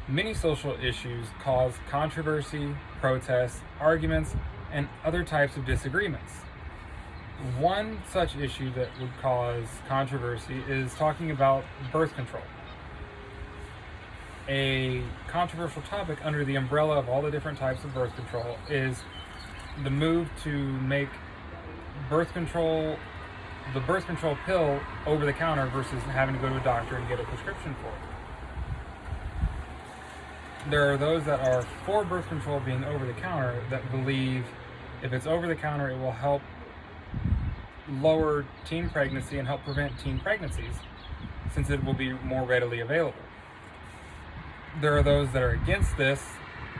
Many social issues cause controversy, protests, arguments, and other types of disagreements. One such issue that would cause controversy is talking about birth control. A controversial topic under the umbrella of all the different types of birth control is the move to make birth control, the birth control pill, over the counter versus having to go to a doctor and get a prescription for it. There are those that are for birth control being over the counter that believe if it's over the counter, it will help lower teen pregnancy and help prevent teen pregnancies since it will be more readily available. There are those that are against this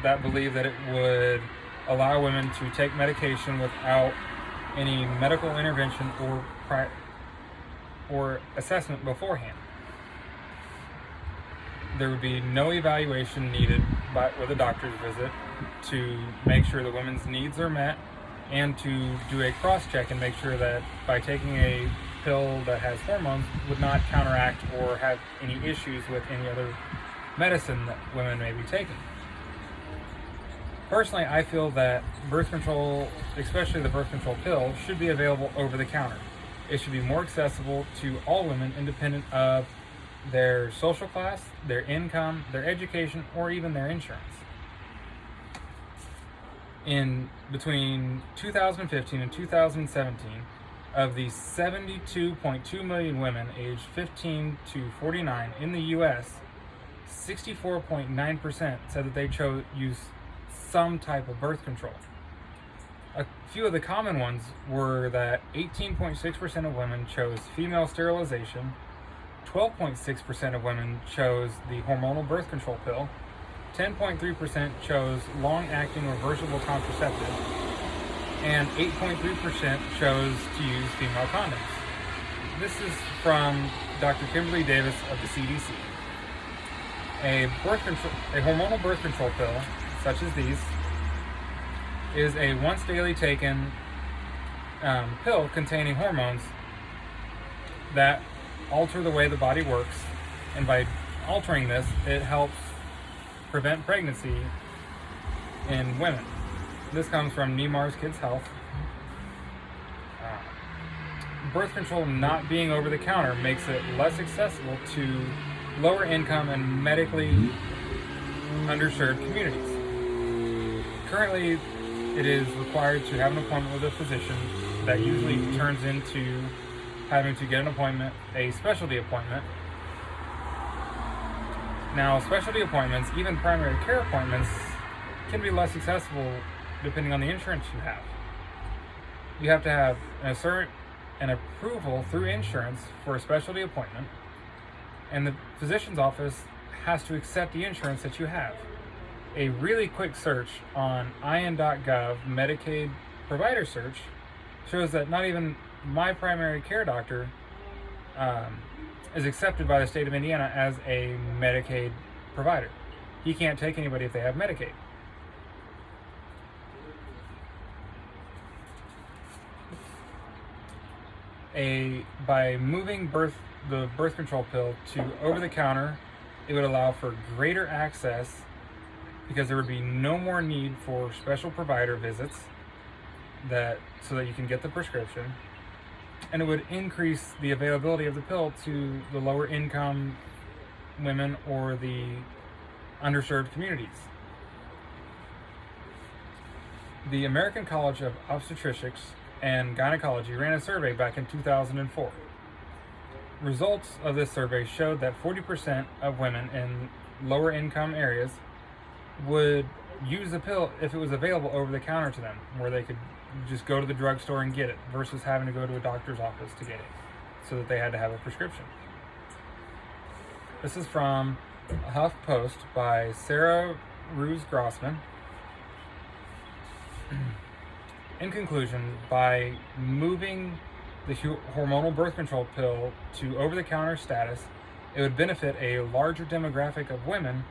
that believe that it would allow women to take medication without any medical intervention or assessment beforehand. There would be no evaluation needed with a doctor's visit to make sure the woman's needs are met and to do a cross-check and make sure that by taking a pill that has hormones would not counteract or have any issues with any other medicine that women may be taking. Personally, I feel that birth control, especially the birth control pill, should be available over the counter. It should be more accessible to all women independent of their social class, their income, their education, or even their insurance. In between 2015 and 2017, of the 72.2 million women aged 15 to 49 in the U.S., 64.9% said that they use some type of birth control. A few of the common ones were that 18.6% of women chose female sterilization, 12.6% of women chose the hormonal birth control pill, 10.3% chose long-acting reversible contraceptive, and 8.3% chose to use female condoms. This is from Dr. Kimberly Davis of the CDC. A hormonal birth control pill, such as these, is a once daily taken pill containing hormones that alter the way the body works, and by altering this, it helps prevent pregnancy in women. This comes from Neymar's Kids Health. Birth control not being over the counter makes it less accessible to lower income and medically underserved communities. Currently, it is required to have an appointment with a physician that usually turns into having to get an appointment, a specialty appointment. Now, specialty appointments, even primary care appointments, can be less accessible depending on the insurance you have. You have to have an approval through insurance for a specialty appointment, and the physician's office has to accept the insurance that you have. A really quick search on in.gov Medicaid provider search shows that not even my primary care doctor is accepted by the state of Indiana as a Medicaid provider. He can't take anybody if they have Medicaid. By moving the birth control pill to over the counter, it would allow for greater access because there would be no more need for special provider visits so that you can get the prescription, and it would increase the availability of the pill to the lower income women or the underserved communities. The American College of Obstetricians and Gynecology ran a survey back in 2004. Results of this survey showed that 40% of women in lower income areas would use the pill if it was available over the counter to them, where they could just go to the drugstore and get it versus having to go to a doctor's office to get it, so that they had to have a prescription. This is from a Huff Post by Sarah Ruse Grossman. In conclusion, by moving the hormonal birth control pill to over-the-counter status, it would benefit a larger demographic of women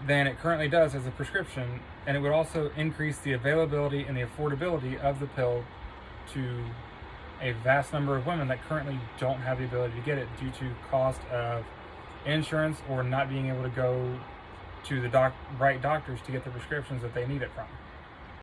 than it currently does as a prescription, and it would also increase the availability and the affordability of the pill to a vast number of women that currently don't have the ability to get it due to cost of insurance or not being able to go to the right doctors to get the prescriptions that they need it from.